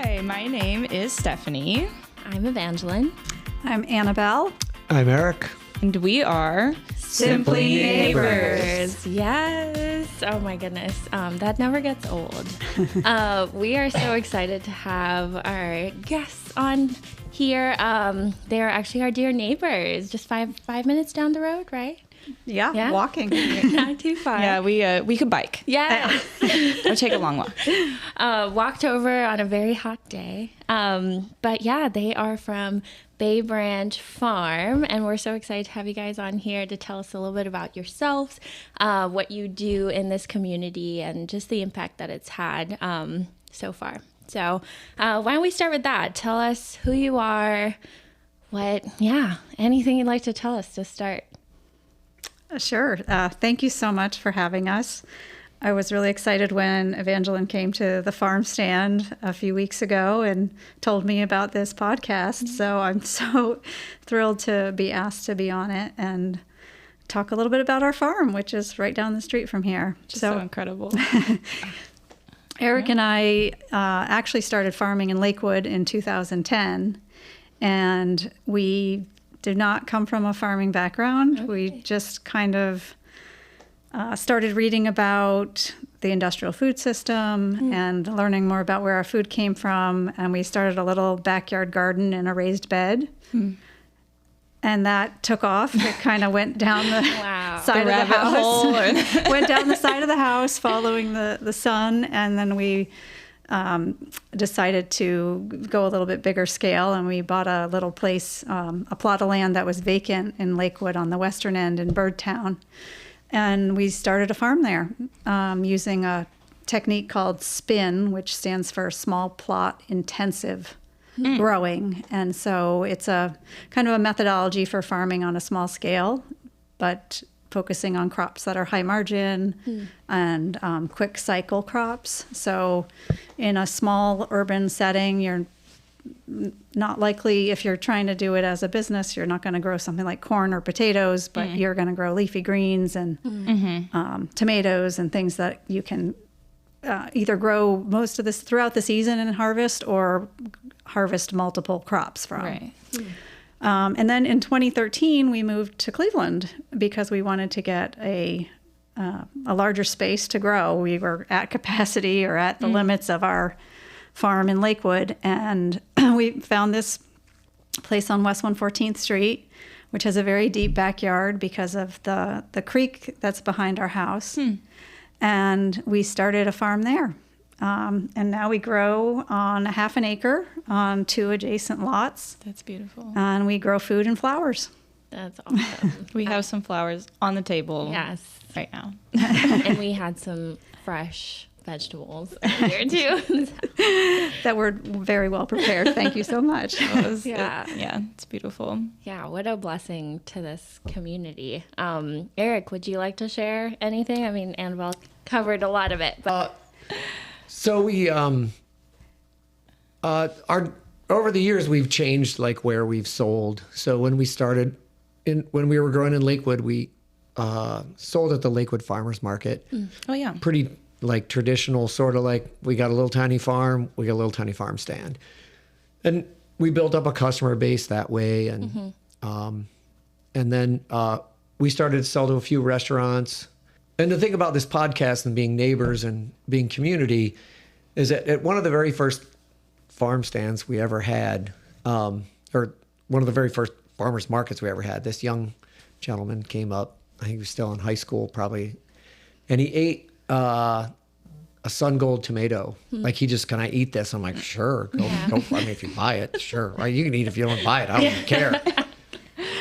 Hi, my name is Stephanie. I'm Evangeline. I'm Annabelle. I'm Eric. And we are Simply Neighbors. Yes. Oh my goodness. That never gets old. We are so excited to have our guests on here. They are actually our dear neighbors, just five minutes down the road, right? Yeah. Walking. Not too far. Yeah, we could bike. Yeah. Or take a long walk. Walked over on a very hot day. But yeah, they are from Bay Branch Farm, and we're so excited to have you guys on here to tell us a little bit about yourselves, what you do in this community, and just the impact that it's had so far. So why don't we start with that? Tell us who you are, anything you'd like to tell us to start. Sure. Thank you so much for having us. I was really excited when Evangeline came to the farm stand a few weeks ago and told me about this podcast. So I'm so thrilled to be asked to be on it and talk a little bit about our farm, which is right down the street from here. Just so incredible. Eric and I actually started farming in Lakewood in 2010, and we did not come from a farming background. Okay. We just kind of started reading about the industrial food system and learning more about where our food came from. And we started a little backyard garden in a raised bed. And that took off. It kind of went down the side of the house. Went down the side of the house following the sun. And then we decided to go a little bit bigger scale, and we bought a little place, a plot of land that was vacant in Lakewood on the western end in Birdtown. And we started a farm there using a technique called SPIN, which stands for Small Plot Intensive Growing. And so it's a kind of a methodology for farming on a small scale, but focusing on crops that are high margin and quick cycle crops. So in a small urban setting, you're not likely, if you're trying to do it as a business, you're not going to grow something like corn or potatoes, but you're going to grow leafy greens and tomatoes and things that you can either grow most of this throughout the season and harvest, or harvest multiple crops from. Right. And then in 2013, we moved to Cleveland because we wanted to get a larger space to grow. We were at capacity or at the limits of our farm in Lakewood. And we found this place on West 114th Street, which has a very deep backyard because of the creek that's behind our house. And we started a farm there. And now we grow on half an acre on 2 adjacent lots. That's beautiful. And we grow food and flowers. That's awesome. We have some flowers on the table right now. And we had some fresh vegetables earlier too. That were very well prepared. Thank you so much. It's beautiful. Yeah, what a blessing to this community. Eric, would you like to share anything? I mean, Annabelle covered a lot of it. But So we, over the years, we've changed like where we've sold. So when we started, when we were growing in Lakewood, we sold at the Lakewood Farmers Market. Oh yeah. Pretty like traditional, sort of like we got a little tiny farm, we got a little tiny farm stand. And we built up a customer base that way. And then we started to sell to a few restaurants. And the thing about this podcast and being neighbors and being community is that at one of the very first farm stands we ever had, or one of the very first farmers markets we ever had, this young gentleman came up. I think he was still in high school probably. And he ate a sun gold tomato. Like he just, can I eat this? I'm like, sure. Go, I mean, if you buy it, sure. Right? You can eat if you don't buy it. I don't care.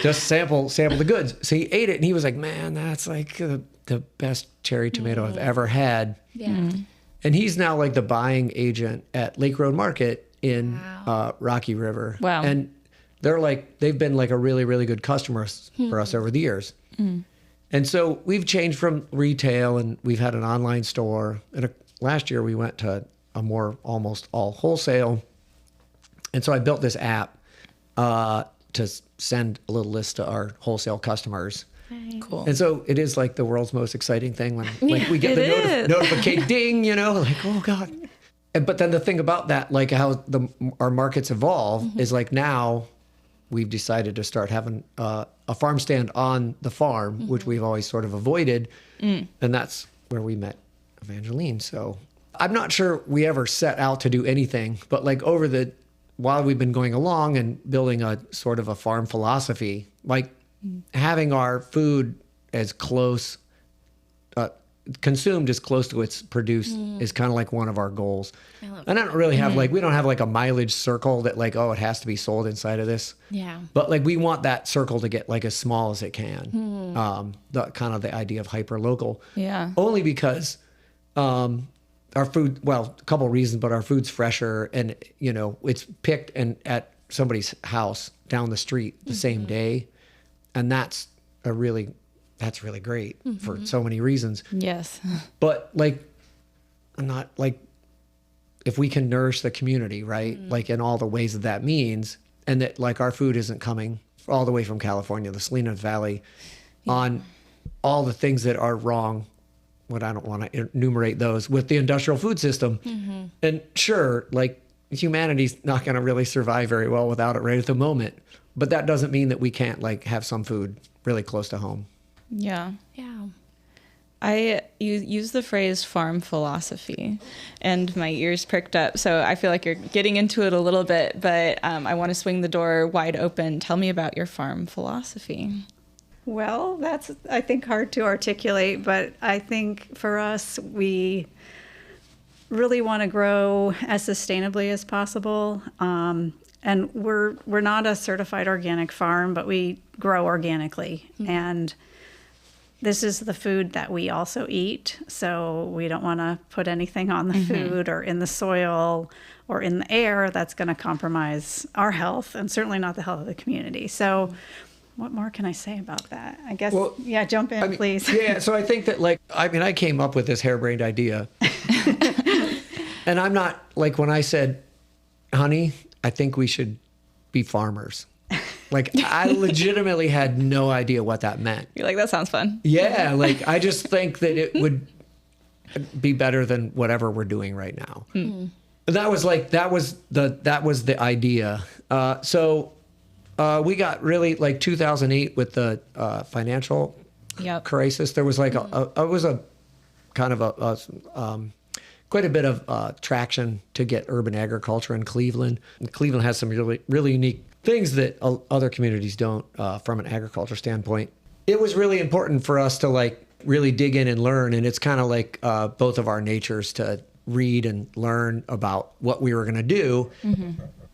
Just sample the goods. So he ate it and he was like, man, that's like the best cherry tomato I've ever had. yeah. And he's now like the buying agent at Lake Road Market in Rocky River. Wow. And they've been like a really, really good customer for us over the years. And so we've changed from retail, and we've had an online store. And last year we went to a more almost all wholesale. And so I built this app to send a little list to our wholesale customers. Cool. And so it is like the world's most exciting thing when like we get the notification ding, like, oh God. But then the thing about that, like how our markets evolve is like now we've decided to start having a farm stand on the farm, which we've always sort of avoided. And that's where we met Evangeline. So I'm not sure we ever set out to do anything, but like while we've been going along and building a sort of a farm philosophy, like having our food as close, consumed as close to its produced is kind of like one of our goals. And I don't really have we don't have like a mileage circle that like, oh, it has to be sold inside of this. Yeah. But like we want that circle to get like as small as it can. The kind of the idea of hyper local. Yeah. Only because our food, well, a couple of reasons, but our food's fresher and, you know, it's picked and at somebody's house down the street the same day. And that's really great for so many reasons. Yes. But like, I'm not like, if we can nourish the community, right? Like in all the ways that means, and that like our food isn't coming all the way from California, the Salinas Valley, on all the things that are wrong. What I don't want to enumerate those with the industrial food system. And sure, like humanity's not going to really survive very well without it right at the moment. But that doesn't mean that we can't like have some food really close to home. Yeah. Yeah. You use the phrase farm philosophy and my ears pricked up. So I feel like you're getting into it a little bit, but I want to swing the door wide open. Tell me about your farm philosophy. Well, that's, I think, hard to articulate, but I think for us, we really want to grow as sustainably as possible. And we're not a certified organic farm, but we grow organically. And this is the food that we also eat. So we don't want to put anything on the food or in the soil or in the air that's going to compromise our health and certainly not the health of the community. So what more can I say about that? I guess, jump in, please. Yeah, so I think that I came up with this harebrained idea. And I'm not, like when I said, honey, I think we should be farmers. Like I legitimately had no idea what that meant. You're like, that sounds fun. Yeah, like I just think that it would be better than whatever we're doing right now. That was the idea. So we got really like 2008 with the financial crisis. There was like it was a kind of quite a bit of traction to get urban agriculture in Cleveland. And Cleveland has some really unique things that other communities don't from an agriculture standpoint. It was really important for us to like really dig in and learn. And it's kind of like both of our natures to read and learn about what we were going to do.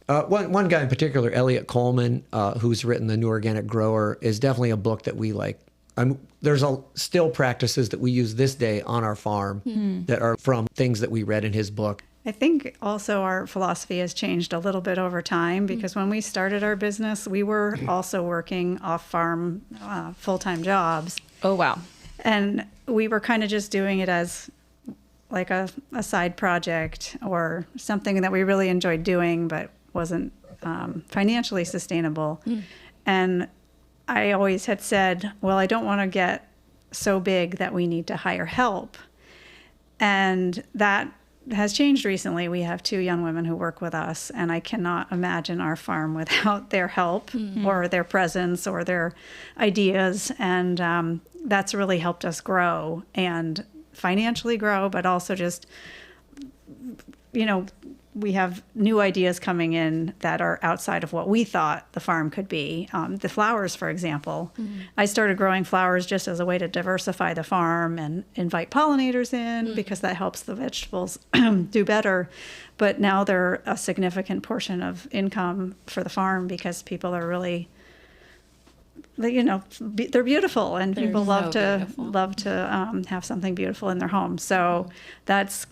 One guy in particular, Elliot Coleman, who's written The New Organic Grower, is definitely a book that we like. There's still practices that we use this day on our farm that are from things that we read in his book. I think also our philosophy has changed a little bit over time because when we started our business, we were also working off-farm full-time jobs. Oh, wow. And we were kind of just doing it as like a side project or something that we really enjoyed doing but wasn't financially sustainable. And I always had said, well, I don't want to get so big that we need to hire help. And that has changed recently. We have 2 young women who work with us, and I cannot imagine our farm without their help or their presence or their ideas. And that's really helped us grow and financially grow, but also just, we have new ideas coming in that are outside of what we thought the farm could be. The flowers, for example. I started growing flowers just as a way to diversify the farm and invite pollinators in because that helps the vegetables do better. But now they're a significant portion of income for the farm because people are really, they're beautiful and people love to have something beautiful in their home. So that's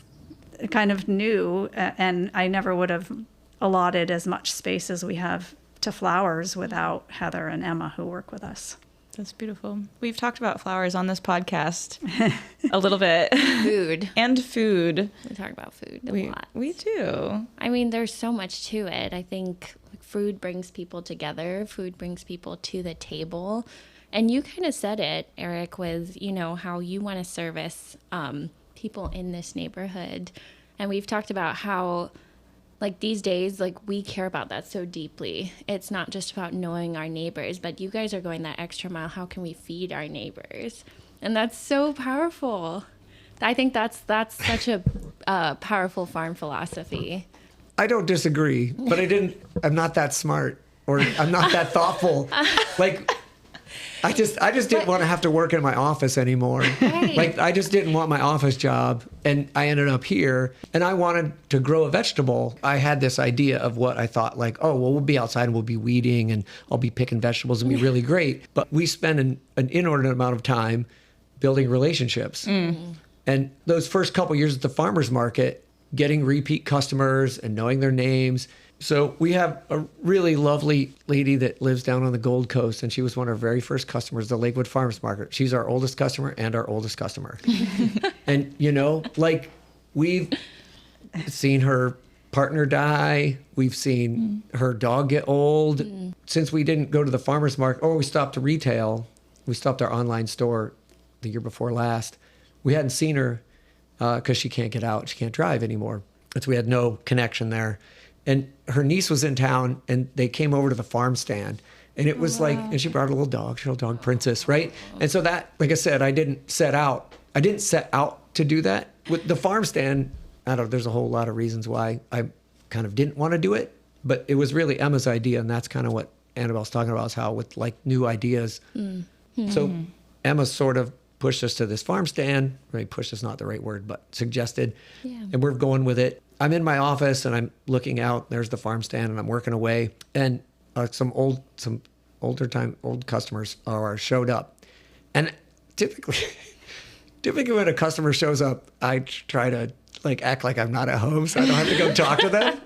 kind of new, and I never would have allotted as much space as we have to flowers without Heather and Emma who work with us. That's beautiful. We've talked about flowers on this podcast a little bit. Food. And food. We talk about food a lot. We do. I mean, there's so much to it. I think food brings people together. Food brings people to the table. And you kind of said it, Eric, with, how you want to service people in this neighborhood. And we've talked about how, like, these days, like, we care about that so deeply. It's not just about knowing our neighbors, but you guys are going that extra mile. How can we feed our neighbors? And that's so powerful. I think that's such a powerful farm philosophy. I don't disagree, but I'm not that smart, or I'm not that thoughtful. Like, I just didn't want to have to work in my office anymore. Right. Like, I just didn't want my office job, and I ended up here, and I wanted to grow a vegetable. I had this idea of what I thought, like, oh, well, we'll be outside and we'll be weeding and I'll be picking vegetables and be really great. But we spend an inordinate amount of time building relationships. And those first couple years at the farmer's market, getting repeat customers and knowing their names. So we have a really lovely lady that lives down on the Gold Coast, and she was one of our very first customers, the Lakewood Farmers Market. She's our oldest customer and our oldest customer. And, you know, like, we've seen her partner die. We've seen her dog get old. Since we didn't go to the farmer's market, or we stopped retail, we stopped our online store the year before last. We hadn't seen her because she can't get out. She can't drive anymore. And so we had no connection there. And her niece was in town, and they came over to the farm stand. And it was like, and she brought a little dog, Princess, right? And so that, like I said, I didn't set out to do that. With the farm stand, I don't know, there's a whole lot of reasons why I kind of didn't want to do it. But it was really Emma's idea, and that's kind of what Annabelle's talking about, is how with, like, new ideas. So Emma sort of pushed us to this farm stand. Right, pushed is not the right word, but suggested. Yeah. And we're going with it. I'm in my office and I'm looking out. There's the farm stand, and I'm working away. And some old customers showed up. And typically when a customer shows up, I try to, like, act like I'm not at home, so I don't have to go talk to them.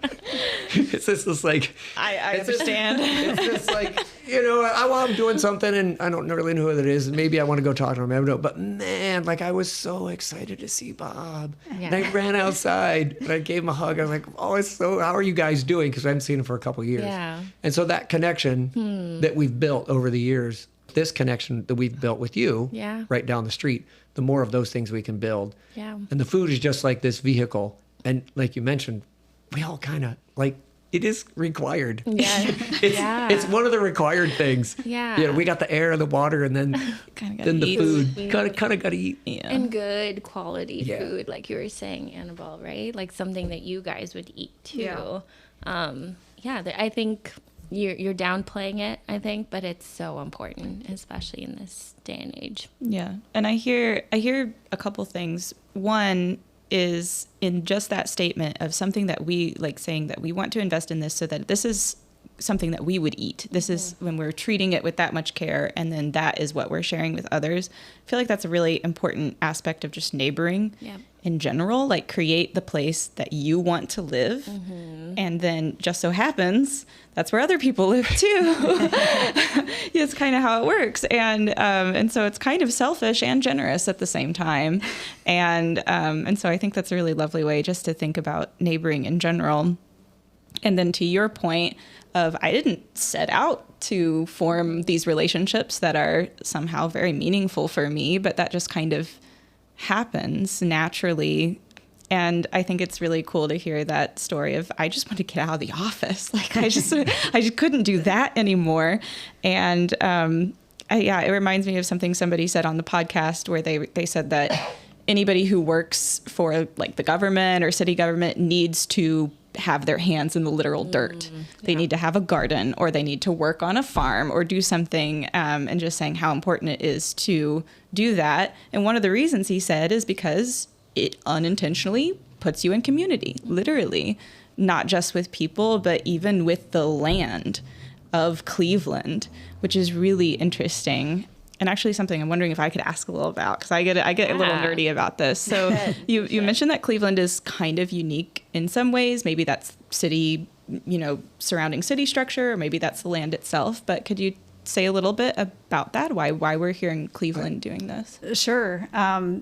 It's just like, I understand. It's just like, you know, I'm doing something and I don't really know who it is, and maybe I want to go talk to him. I don't know. But man, like, I was so excited to see Bob. Yeah. And I ran outside and I gave him a hug. I was like, oh, how are you guys doing? Because I haven't seen him for a couple of years. Yeah. And so that connection that we've built over the years, this connection that we've built with you right down the street, the more of those things we can build. Yeah. And the food is just like this vehicle. And like you mentioned, we all kind of, like, it is required. Yeah. It's one of the required things. Yeah. You know, we got the air, the water, and then the eat. food. Kind of got to eat. Yeah. And good quality food, like you were saying, Annabelle, right? Like something that you guys would eat too. I think you're downplaying it, I think, but it's so important, especially in this day and age. Yeah. And I hear a couple things. One is in just that statement of something that we, like, saying that we want to invest in this so that this is something that we would eat. This is when we're treating it with that much care, and then that is what we're sharing with others. I feel like that's a really important aspect of just neighboring in general. Like, create the place that you want to live, and then just so happens that's where other people live too. It's kind of how it works, and so it's kind of selfish and generous at the same time, and so I think that's a really lovely way just to think about neighboring in general. And then to your point of, I didn't set out to form these relationships that are somehow very meaningful for me, but that just kind of happens naturally. And I think it's really cool to hear that story of, I just want to get out of the office. Like, I just couldn't do that anymore. And it reminds me of something somebody said on the podcast where they said that anybody who works for, like, the government or city government needs to have their hands in the literal dirt. They need to have a garden, or they need to work on a farm or do something, and just saying how important it is to do that. And one of the reasons he said is because it unintentionally puts you in community, literally, not just with people, but even with the land of Cleveland, which is really interesting. And actually something I'm wondering if I could ask a little about, because I get a little nerdy about this. So you mentioned that Cleveland is kind of unique in some ways. Maybe that's city, surrounding city structure, or maybe that's the land itself. But could you say a little bit about that? Why we're here in Cleveland doing this? Sure.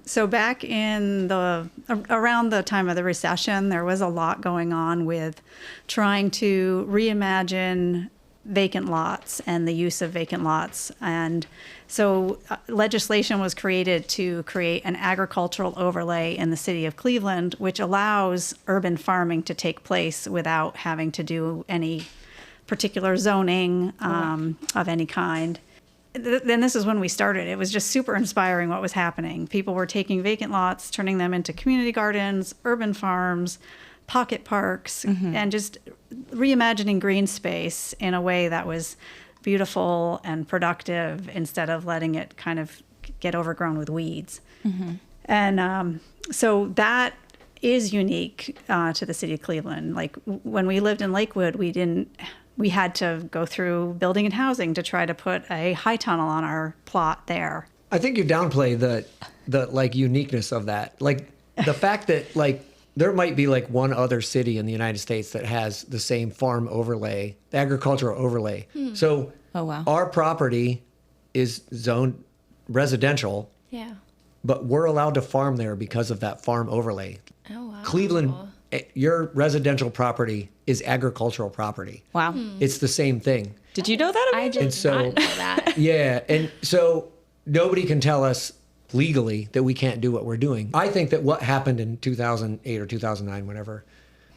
So back in around the time of the recession, there was a lot going on with trying to reimagine vacant lots and the use of vacant lots. And so legislation was created to create an agricultural overlay in the city of Cleveland, which allows urban farming to take place without having to do any particular zoning of any kind. Then this is when we started. It was just super inspiring what was happening. People were taking vacant lots, turning them into community gardens, urban farms, pocket parks, and just reimagining green space in a way that was beautiful and productive instead of letting it kind of get overgrown with weeds. And so that is unique to the city of Cleveland. Like when we lived in Lakewood, we had to go through building and housing to try to put a high tunnel on our plot there. I think you downplay the like uniqueness of that. Like the fact that like there might be like one other city in the United States that has the same farm overlay, agricultural overlay. So our property is zoned residential, but we're allowed to farm there because of that farm overlay. Oh, wow. Cleveland, your residential property is agricultural property. Wow. It's the same thing. Did you know that? I did not know that. Yeah, and so nobody can tell us legally that we can't do what we're doing. I think that what happened in 2008 or 2009, whatever,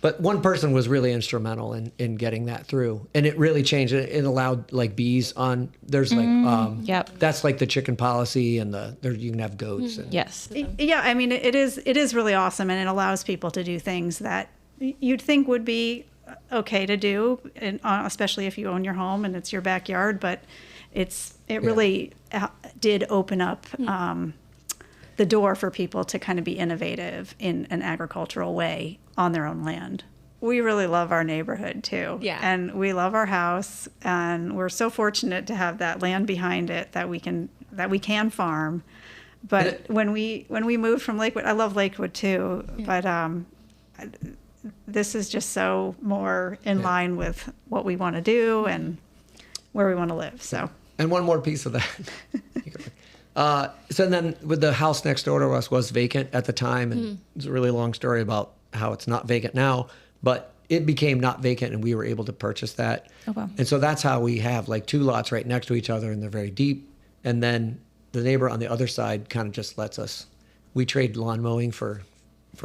but one person was really instrumental in getting that through, and it really changed it. It allowed like bees on. There's like that's like the chicken policy, and you can have goats. And, Yes. Yeah, I mean, it is really awesome, and it allows people to do things that you'd think would be okay to do, and especially if you own your home and it's your backyard. But it really did open up the door for people to kind of be innovative in an agricultural way on their own land. We really love our neighborhood too. Yeah. And we love our house, and we're so fortunate to have that land behind it that we can farm. But when we moved from Lakewood, I love Lakewood too, but this is just so more in line with what we want to do and where we want to live. So. And one more piece of that. So then with the house next door to us was vacant at the time, and it's a really long story about how it's not vacant now, but it became not vacant and we were able to purchase that. Oh, wow. And so that's how we have like two lots right next to each other, and they're very deep. And then the neighbor on the other side kind of just lets us, we trade lawn mowing for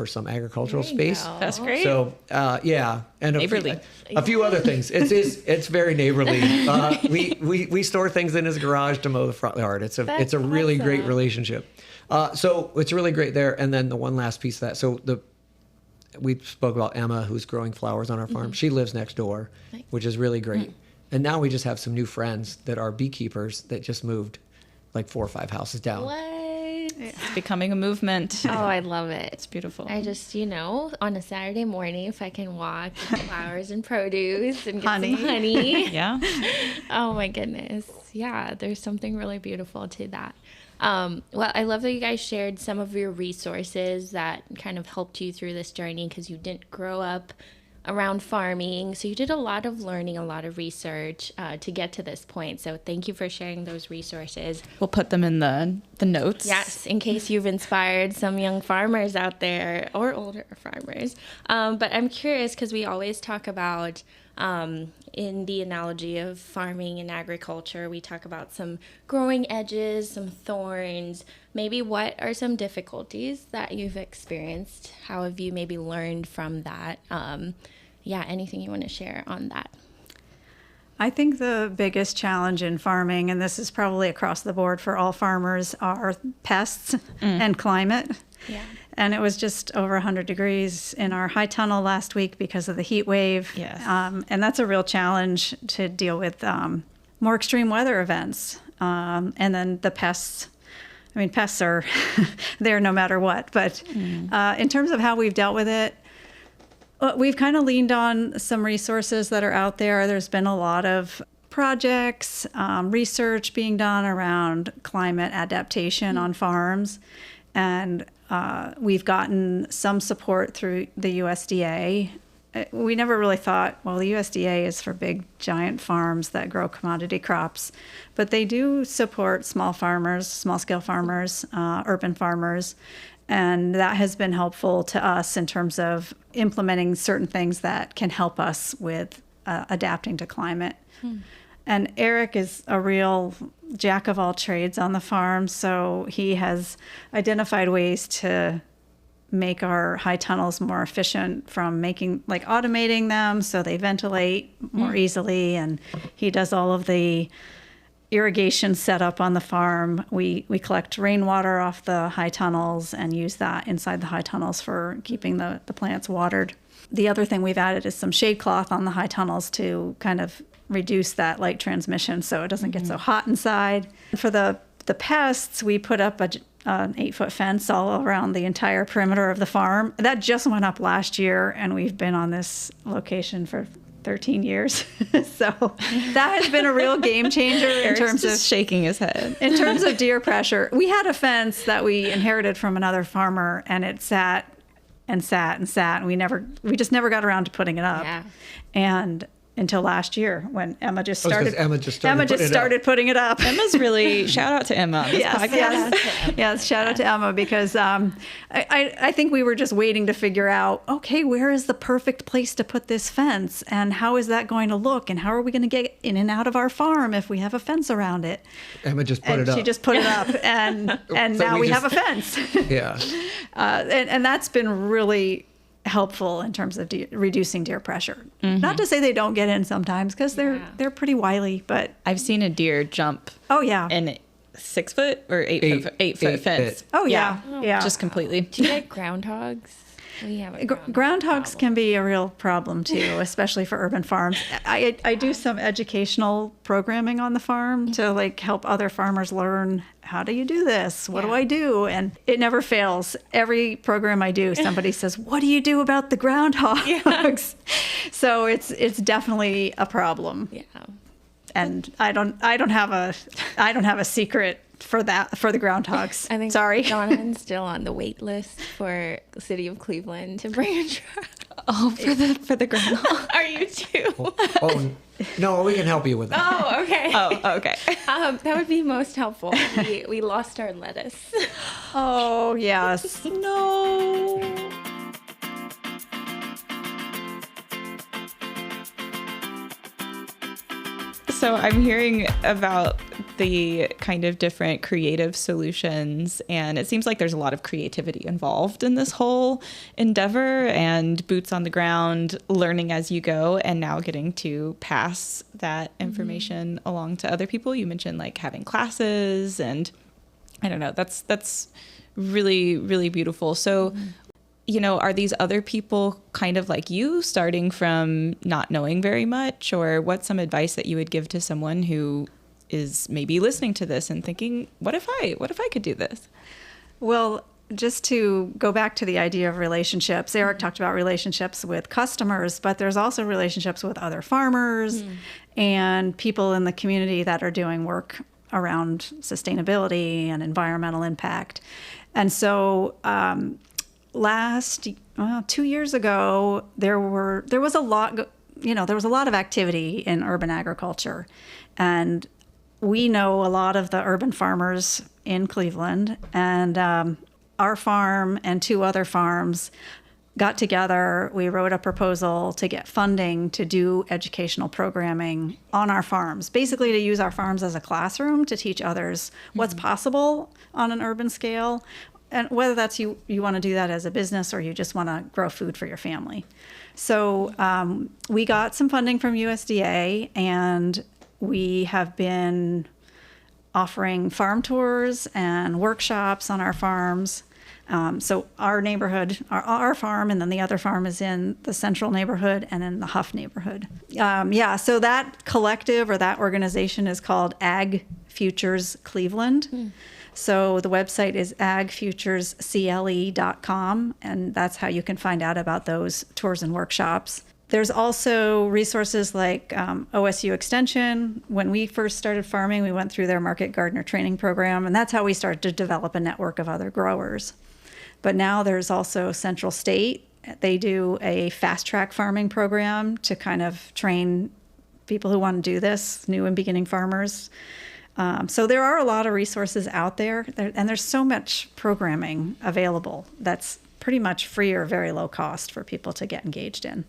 some agricultural space. That's great. So yeah, and Neighborly. a few other things. It's very neighborly. We store things in his garage to mow the front yard. It's a really great relationship. So it's really great there. And then the one last piece of that. So we spoke about Emma, who's growing flowers on our farm. She lives next door, which is really great. And now we just have some new friends that are beekeepers that just moved like 4 or 5 houses down. What? It's becoming a movement. Oh, I love it. It's beautiful. I just, on a Saturday morning, if I can walk flowers and produce and get some honey. Yeah. Oh, my goodness. Yeah, there's something really beautiful to that. Well, I love that you guys shared some of your resources that kind of helped you through this journey because you didn't grow up around farming. So you did a lot of learning, a lot of research to get to this point. So thank you for sharing those resources. We'll put them in the notes. Yes, in case you've inspired some young farmers out there or older farmers. But I'm curious because we always talk about, in the analogy of farming and agriculture, we talk about some growing edges, some thorns. Maybe what are some difficulties that you've experienced? How have you maybe learned from that? Anything you want to share on that? I think the biggest challenge in farming, and this is probably across the board for all farmers, are pests and climate. Yeah. And it was just over 100 degrees in our high tunnel last week because of the heat wave. Yes. And that's a real challenge to deal with more extreme weather events. And then the pests. I mean, pests are there no matter what. But in terms of how we've dealt with it, we've kind of leaned on some resources that are out there. There's been a lot of projects, research being done around climate adaptation on farms. And we've gotten some support through the USDA. We never really thought, well, the USDA is for big, giant farms that grow commodity crops. But they do support small farmers, small-scale farmers, urban farmers. And that has been helpful to us in terms of implementing certain things that can help us with adapting to climate. And Eric is a real jack of all trades on the farm, so he has identified ways to make our high tunnels more efficient, from automating them so they ventilate more easily. And he does all of the irrigation setup on the farm. We collect rainwater off the high tunnels and use that inside the high tunnels for keeping the plants watered. The other thing we've added is some shade cloth on the high tunnels to kind of reduce that light transmission so it doesn't get so hot inside. For the pests, we put up an 8-foot fence all around the entire perimeter of the farm. That just went up last year, and we've been on this location for 13 years. So that has been a real game changer in terms of shaking his head. In terms of deer pressure. We had a fence that we inherited from another farmer, and it sat and sat and sat, and we just never got around to putting it up. Yeah. And until last year, when Emma just started putting it up. Emma's really, shout out to Emma on this podcast. Yes, shout out to Emma, because I think we were just waiting to figure out, okay, where is the perfect place to put this fence, and how is that going to look, and how are we going to get in and out of our farm if we have a fence around it? Emma just put it up. She just put it up, and So now we have a fence. Yeah. And that's been really helpful in terms of reducing deer pressure. Not to say they don't get in sometimes, because they're pretty wily, but I've seen a deer jump. Oh yeah. In 6 foot or 8 foot fence. Oh yeah. Yeah. Just completely. Do you like groundhogs? We have a groundhogs can be a real problem too, especially for urban farms. I do some educational programming on the farm to help other farmers learn, how do you do this? What do I do? And it never fails. Every program I do, somebody says, what do you do about the groundhogs? So it's definitely a problem. Yeah. And I don't have a secret for the groundhogs. I think Sorry. Donovan's still on the wait list for the city of Cleveland to bring a truck. Oh, for the groundhog. Are you too? Oh, no, we can help you with that. Oh, okay. Oh, okay. That would be most helpful. We lost our lettuce. Oh, yes. No. So I'm hearing about the kind of different creative solutions, and it seems like there's a lot of creativity involved in this whole endeavor, and boots on the ground, learning as you go, and now getting to pass that information along to other people. You mentioned having classes, and I don't know, that's really, really beautiful. So are these other people kind of like you, starting from not knowing very much? Or what's some advice that you would give to someone who is maybe listening to this and thinking, what if I could do this? Well, just to go back to the idea of relationships, Eric talked about relationships with customers, but there's also relationships with other farmers and people in the community that are doing work around sustainability and environmental impact. And so, 2 years ago, there was a lot of activity in urban agriculture, and we know a lot of the urban farmers in Cleveland, and our farm and 2 other farms got together. We wrote a proposal to get funding to do educational programming on our farms, basically to use our farms as a classroom to teach others what's possible on an urban scale. And whether that's you want to do that as a business, or you just want to grow food for your family. So we got some funding from USDA, and we have been offering farm tours and workshops on our farms. So our neighborhood, our farm, and then the other farm is in the central neighborhood and in the Huff neighborhood. So that collective, or that organization, is called Ag Futures Cleveland. So the website is agfuturescle.com, and that's how you can find out about those tours and workshops. There's also resources like OSU Extension. When we first started farming, we went through their Market Gardener training program, and that's how we started to develop a network of other growers. But now there's also Central State. They do a fast track farming program to kind of train people who want to do this, new and beginning farmers. So there are a lot of resources out there, and there's so much programming available that's pretty much free or very low cost for people to get engaged in.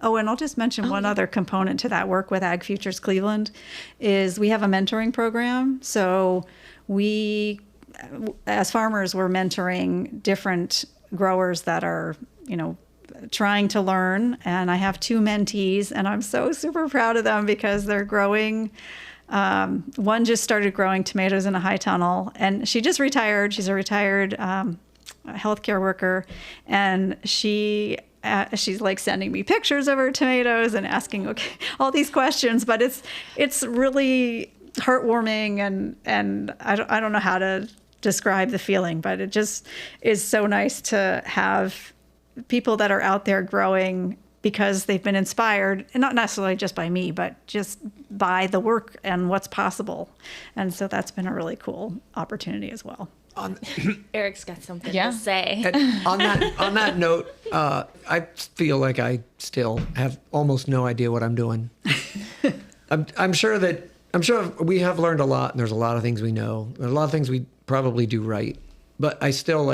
Oh, and I'll just mention one other component to that work with Ag Futures Cleveland is we have a mentoring program. So we, as farmers, we're mentoring different growers that are, trying to learn. And I have 2 mentees, and I'm so super proud of them because they're growing. One just started growing tomatoes in a high tunnel, and she just retired. She's a retired healthcare worker, and she's like sending me pictures of her tomatoes and asking all these questions. But it's really heartwarming, and I don't know how to describe the feeling, but it just is so nice to have people that are out there growing because they've been inspired, and not necessarily just by me, but just by the work and what's possible. And so that's been a really cool opportunity as well. Eric's got something to say. On that note, I feel like I still have almost no idea what I'm doing. I'm sure we have learned a lot, and there's a lot of things we know. There's a lot of things we probably do right, but I still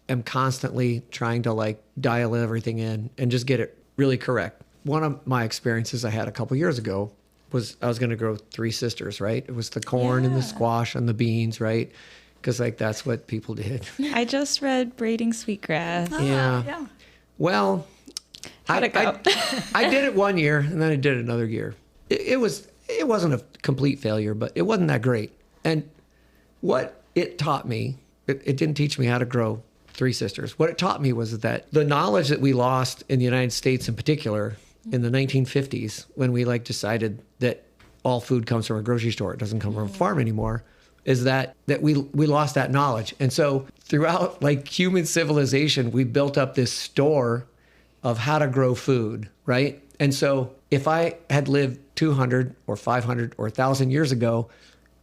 am constantly trying to dial everything in and just get it really correct. One of my experiences I had a couple years ago was I was going to grow 3 sisters, right? It was the corn and the squash and the beans, right? Because that's what people did. I just read Braiding Sweetgrass. Yeah. Well, How'd it go? I did it one year, and then I did it another year. It wasn't a complete failure, but it wasn't that great. And what it taught me, it didn't teach me how to grow 3 sisters. What it taught me was that the knowledge that we lost in the United States in particular in the 1950s, when we decided that all food comes from a grocery store, it doesn't come from a farm anymore, is that we lost that knowledge. And so throughout human civilization, we built up this store of how to grow food, right? And so if I had lived 200 or 500 or 1,000 years ago,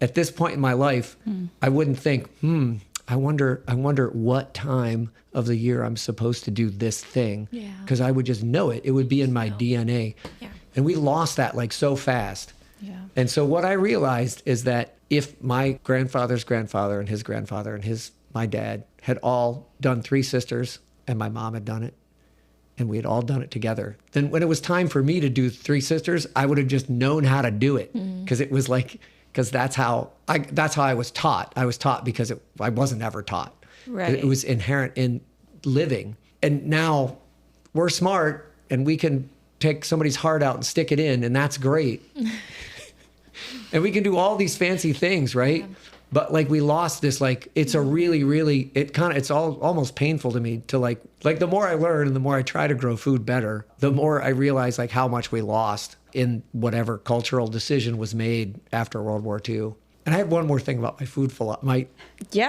at this point in my life, I wouldn't think, I wonder what time of the year I'm supposed to do this thing. Yeah. Because I would just know it. It would be in my DNA. Yeah. And we lost that so fast. Yeah. And so what I realized is that if my grandfather's grandfather and my dad had all done 3 sisters, and my mom had done it, and we had all done it together, then when it was time for me to do 3 sisters, I would have just known how to do it. Because it was because that's how I was taught. I was taught because I wasn't ever taught. Right. It was inherent in living. And now we're smart, and we can take somebody's heart out and stick it in, and that's great. And we can do all these fancy things, right? Yeah. But we lost this, it's a really, really, it's almost painful to me to the more I learn and the more I try to grow food better, the more I realize how much we lost in whatever cultural decision was made after World War II. And I have one more thing about my food philosophy. No,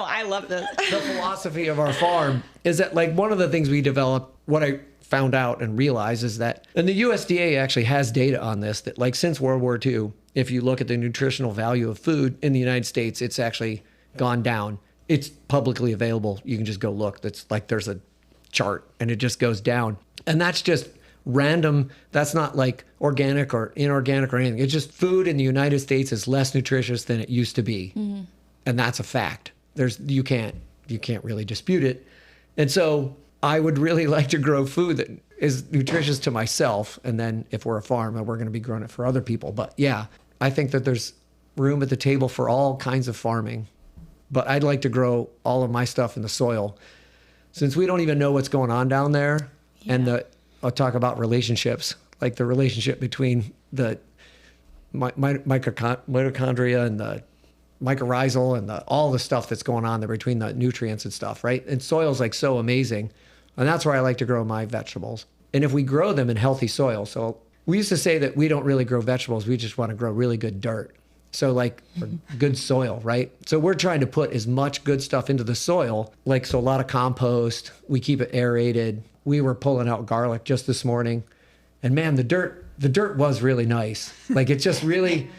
I love this. The philosophy of our farm is that one of the things we developed, what I found out and realized is that, and the USDA actually has data on this, that since World War II, if you look at the nutritional value of food in the United States, it's actually gone down. It's publicly available. You can just go look. That's there's a chart, and it just goes down. And that's just random. That's not organic or inorganic or anything. It's just food in the United States is less nutritious than it used to be. Mm-hmm. And that's a fact. You can't really dispute it. And so I would really like to grow food that is nutritious to myself. And then if we're a farm, we're going to be growing it for other people. But yeah, I think that there's room at the table for all kinds of farming. But I'd like to grow all of my stuff in the soil. Since we don't even know what's going on down there, and I'll talk about relationships, the relationship between the mitochondria and the mycorrhizal and all the stuff that's going on there between the nutrients and stuff, right? And soil's so amazing. And that's where I like to grow my vegetables. And if we grow them in healthy soil, so we used to say that we don't really grow vegetables, we just want to grow really good dirt. So good soil, right? So we're trying to put as much good stuff into the soil, so a lot of compost, we keep it aerated. We were pulling out garlic just this morning, and man, the dirt was really nice. It just really,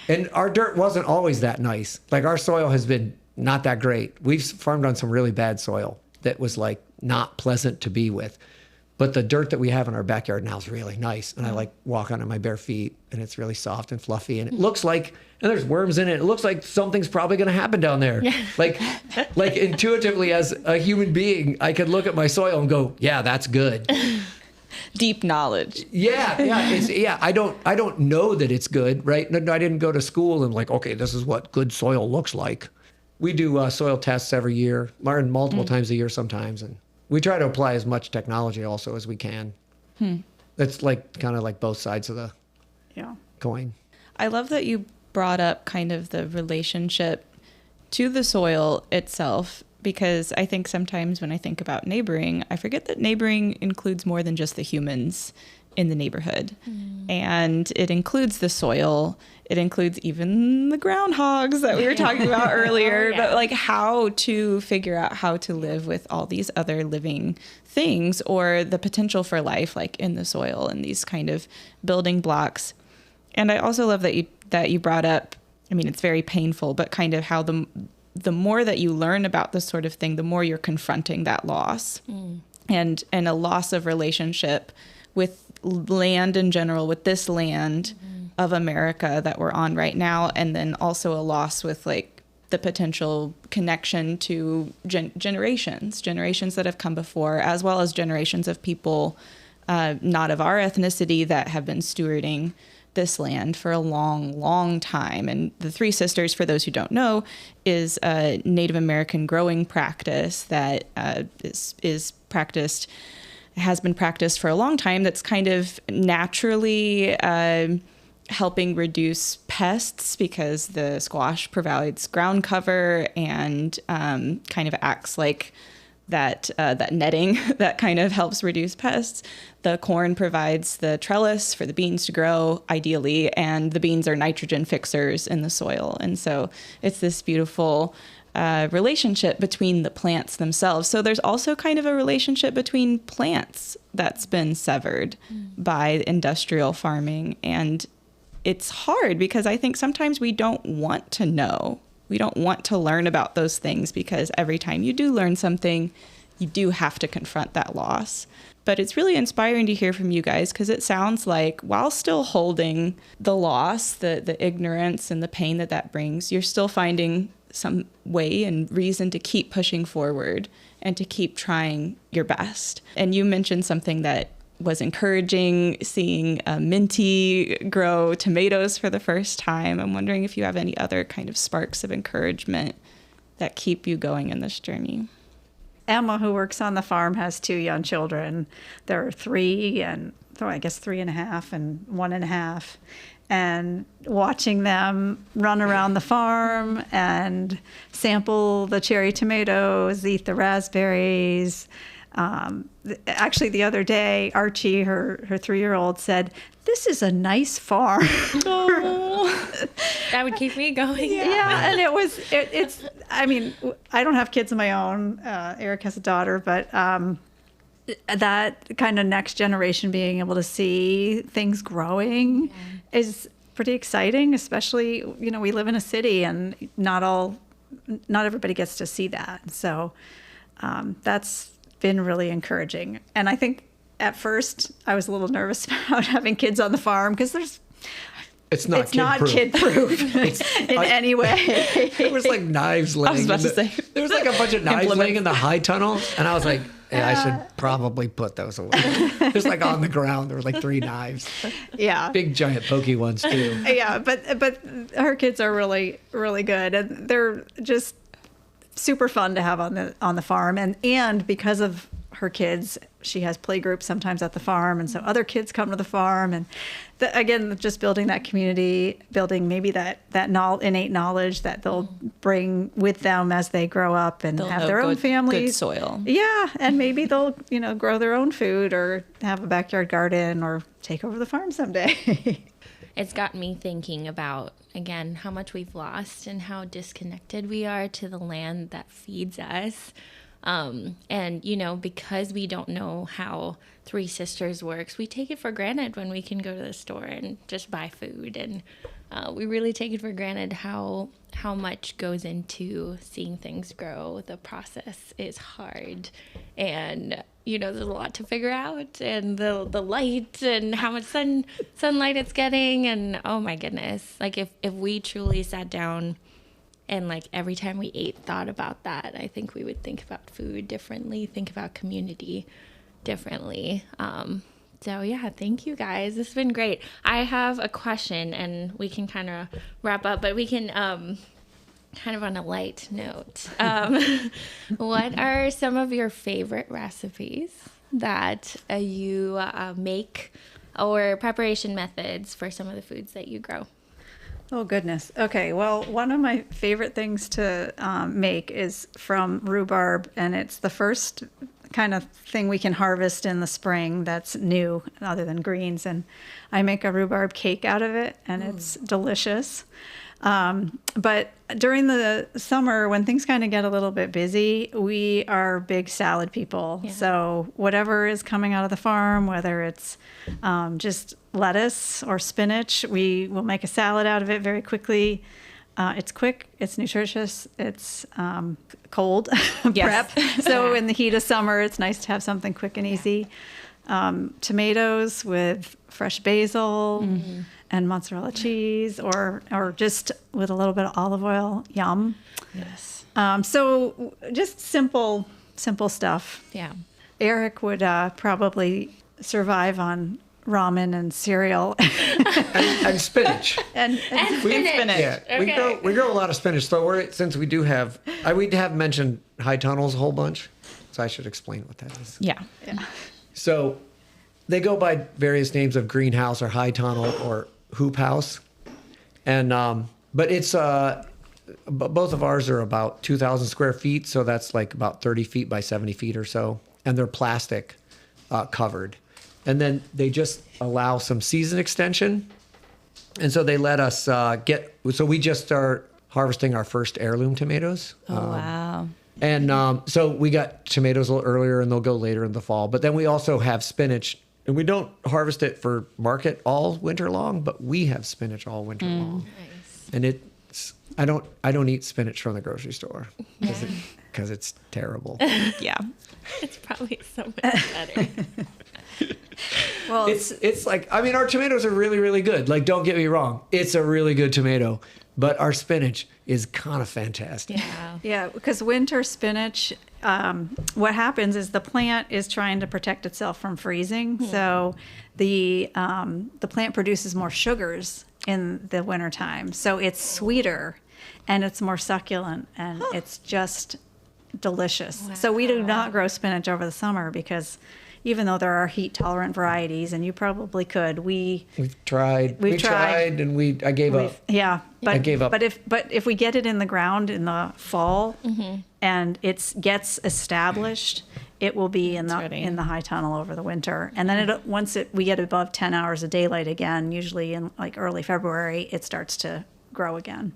and our dirt wasn't always that nice. Our soil has been not that great. We've farmed on some really bad soil that was not pleasant to be with. But the dirt that we have in our backyard now is really nice. And I walk on it my bare feet, and it's really soft and fluffy. And it looks and there's worms in it. It looks like something's probably going to happen down there. Intuitively as a human being, I could look at my soil and go, yeah, that's good. deep knowledge. Yeah. I don't know that it's good, right? No, I didn't go to school and like, okay, this is what good soil looks like. We do soil tests every year, learn multiple times a year sometimes, and we try to apply as much technology also as we can. That's like kind of like both sides of the coin. I love that you brought up kind of the relationship to the soil itself, because I think sometimes when I think about neighboring, I forget that neighboring includes more than just the humans in the neighborhood. And it includes the soil. It includes even the groundhogs that we were talking about earlier, but like how to figure out how to live with all these other living things, or the potential for life like in the soil, and these kind of building blocks. And I also love that you brought up, I mean, it's very painful, but kind of how the more that you learn about this sort of thing, the more you're confronting that loss and a loss of relationship with land in general, with this land of America that we're on right now. And then also a loss with like the potential connection to generations that have come before, as well as generations of people not of our ethnicity that have been stewarding this land for a long, long time. And the Three Sisters, for those who don't know, is a Native American growing practice that is practiced, has been practiced for a long time, that's kind of naturally helping reduce pests, because the squash provides ground cover and kind of acts like that netting that kind of helps reduce pests. The corn provides the trellis for the beans to grow, ideally, and the beans are nitrogen fixers in the soil. And so it's this beautiful relationship between the plants themselves. So there's also kind of a relationship between plants that's been severed by industrial farming. And it's hard because I think sometimes we don't want to know. We don't want to learn about those things, because every time you do learn something, you do have to confront that loss. But it's really inspiring to hear from you guys, because it sounds like while still holding the loss, the ignorance and the pain that brings, you're still finding some way and reason to keep pushing forward and to keep trying your best. And you mentioned something that was encouraging, seeing Minty grow tomatoes for the first time. I'm wondering if you have any other kind of sparks of encouragement that keep you going in this journey. Emma, who works on the farm, has 2 young children. There are 3 and I guess 3.5 and 1.5. And watching them run around the farm and sample the cherry tomatoes, eat the raspberries. Actually, the other day, Archie, her 3-year-old, said, "This is a nice farm." Oh, that would keep me going. Yeah, and it's. I mean, I don't have kids of my own. Eric has a daughter, but that kind of next generation, being able to see things growing, is pretty exciting. Especially, we live in a city, and not everybody gets to see that. So that's been really encouraging. And I think at first I was a little nervous about having kids on the farm, because it's not kid-proof in any way. There was like knives laying. I was about to say. There was like a bunch of knives laying in the high tunnel, and I was like, I should probably put those away. Just like on the ground, there were like 3 knives. Yeah. Big giant pokey ones too. Yeah, but her kids are really, really good, and they're just super fun to have on the farm. And because of her kids, she has play groups sometimes at the farm, and so other kids come to the farm, and again, just building that community, building maybe that innate knowledge that they'll bring with them as they grow up and have their own families. Good soil. Yeah, and maybe they'll grow their own food or have a backyard garden or take over the farm someday. It's got me thinking about, again, how much we've lost and how disconnected we are to the land that feeds us. And, because we don't know how Three Sisters works, we take it for granted when we can go to the store and just buy food. And we really take it for granted how much goes into seeing things grow. The process is hard. And, there's a lot to figure out, and the light and how much sunlight it's getting. And oh my goodness, like if we truly sat down and like every time we ate, thought about that, I think we would think about food differently, think about community differently. So yeah, thank you guys. This has been great. I have a question, and we can kind of wrap up, but we can kind of on a light note. What are some of your favorite recipes that you make, or preparation methods for some of the foods that you grow? Oh, goodness. Okay. Well, one of my favorite things to make is from rhubarb, and it's the first kind of thing we can harvest in the spring that's new other than greens. And I make a rhubarb cake out of it, and it's delicious. But during the summer, when things kind of get a little bit busy, we are big salad people. Yeah. So whatever is coming out of the farm, whether it's just lettuce or spinach, we will make a salad out of it very quickly. It's quick, it's nutritious, it's cold Yes. prep. So in the heat of summer, it's nice to have something quick and easy. Tomatoes with fresh basil and mozzarella cheese, or just with a little bit of olive oil. Yum. Yes. So just simple stuff. Yeah. Eric would probably survive on ramen and cereal And spinach. and Spinach. Yeah, Okay. we grow a lot of spinach. So since we do have, we have mentioned high tunnels a whole bunch, so I should explain what that is. Yeah. So they go by various names of greenhouse or high tunnel or hoop house, and but it's both of ours are about 2,000 square feet, so that's like about 30 feet by 70 feet or so, and they're plastic covered, and then they just allow some season extension, and so they let us so we just start harvesting our first heirloom tomatoes. Oh, wow. And so we got tomatoes a little earlier, and they'll go later in the fall. But then we also have spinach, and we don't harvest it for market all winter long, but we have spinach all winter long. Nice. And I don't eat spinach from the grocery store because it's terrible. Yeah. It's probably so much better. well, It's like, I mean, our tomatoes are really, really good. Like, don't get me wrong, it's a really good tomato, but our spinach is kind of fantastic. Yeah. yeah, because winter spinach, what happens is the plant is trying to protect itself from freezing. So the plant produces more sugars in the wintertime. So it's sweeter and it's more succulent, and it's just delicious. So we do not grow spinach over the summer because even though there are heat tolerant varieties, and you probably could, We've tried, and I gave up. yeah, but I gave up. But if we get it in the ground in the fall and it gets established, it will be in ready. the high tunnel over the winter. And then once we get above 10 hours of daylight again, usually in like early February, it starts to grow again.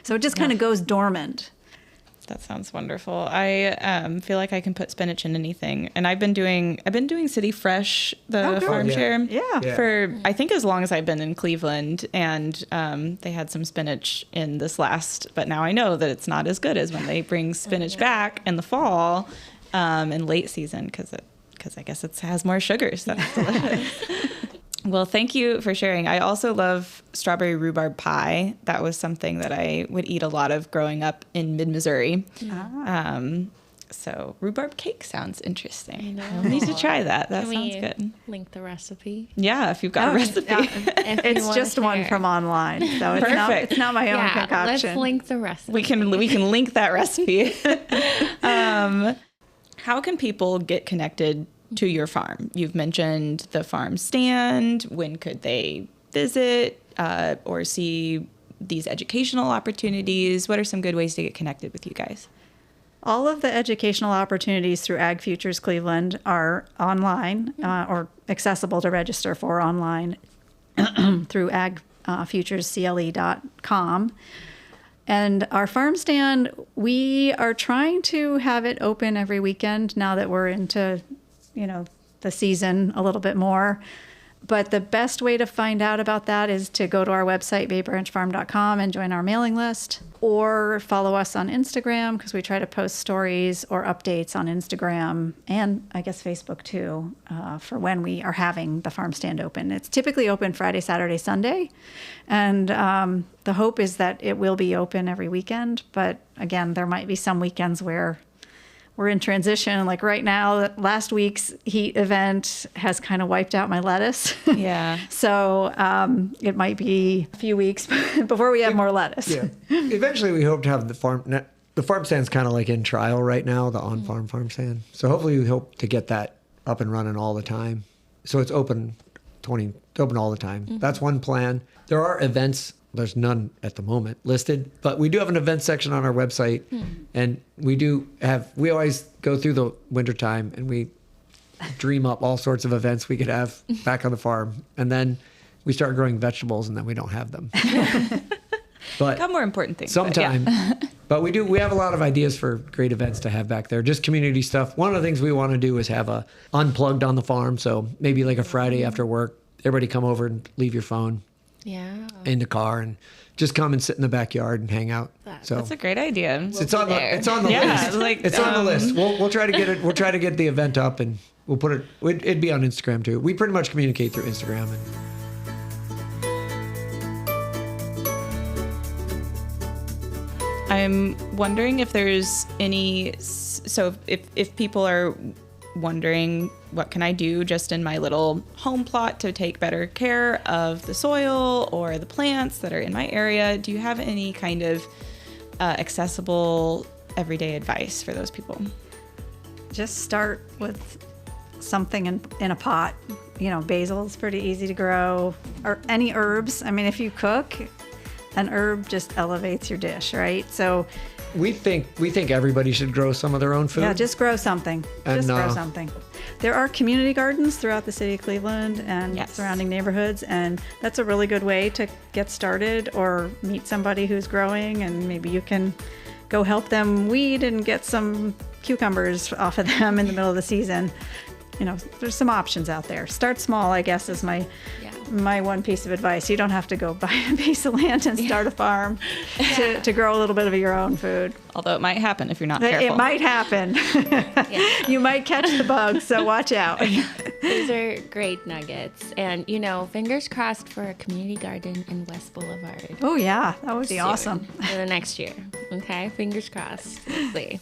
So it just kind of goes dormant. That sounds wonderful. I feel like I can put spinach in anything, and I've been doing City Fresh, the farm Yeah. share, Yeah. for I think as long as I've been in Cleveland, and they had some spinach in this last, but now I know that it's not as good as when they bring spinach back in the fall, in late season, because I guess it has more sugars. That's delicious. Well, thank you for sharing. I also love strawberry rhubarb pie. That was something that I would eat a lot of growing up in mid-Missouri. So rhubarb cake sounds interesting. I'll need to try that. That Can sounds we good. link the recipe? Yeah, if you've got a recipe. If you It's wanna just one share. from online, so Perfect. it's not my own Yeah, concoction. let's link the recipe. we can link that recipe. How can people get connected to your farm? You've mentioned the farm stand. When could they visit or see these educational opportunities? What are some good ways to get connected with you guys? All of the educational opportunities through Ag Futures Cleveland are online or accessible to register for online through agfuturescle.com. And our farm stand, we are trying to have it open every weekend now that we're into, the season a little bit more. But the best way to find out about that is to go to our website, baybranchfarm.com, and join our mailing list, or follow us on Instagram, because we try to post stories or updates on Instagram and I guess Facebook too, for when we are having the farm stand open. It's typically open Friday, Saturday, Sunday. And the hope is that it will be open every weekend. But again, there might be some weekends where we're in transition. Like right now, last week's heat event has kind of wiped out my lettuce. Yeah. So it might be a few weeks before we have more lettuce. Yeah. Eventually, we hope to have the farm stand's kind of like in trial right now, the on-farm farm stand. So hopefully, we hope to get that up and running all the time. So it's open all the time. That's one plan. There are events. There's none at the moment listed, but we do have an event section on our website, and we always go through the wintertime and we dream up all sorts of events we could have back on the farm, and then we start growing vegetables, and then we don't have them. But Got more important things. sometime. But we have a lot of ideas for great events to have back there, just community stuff. One of the things we want to do is have a unplugged on the farm, so maybe like a Friday after work, everybody come over and leave your phone in the car and just come and sit in the backyard and hang out. That's a great idea. It's on the list. On the list. We'll try to get it. We'll try to get the event up, and we'll put it. It'd be on Instagram too. We pretty much communicate through Instagram. I'm wondering if there's any. So if people are wondering what can I do just in my little home plot to take better care of the soil or the plants that are in my area, do you have any kind of accessible everyday advice for those people? Just start with something in a pot. Basil is pretty easy to grow, or any herbs. I mean, if you cook, an herb just elevates your dish, right? So We think everybody should grow some of their own food. yeah, just grow something. Grow something. There are community gardens throughout the city of Cleveland and surrounding neighborhoods, and that's a really good way to get started or meet somebody who's growing, and maybe you can go help them weed and get some cucumbers off of them in the middle of the season. There's some options out there. Start small, I guess, is my one piece of advice. You don't have to go buy a piece of land and start a farm to grow a little bit of your own food. Although it might happen if you're not careful. It might happen. You might catch the bug, so watch out. Those are great nuggets. And, fingers crossed for a community garden in West Boulevard. Oh, yeah. That would be soon, awesome. for the next year. Okay? Fingers crossed. Let's see.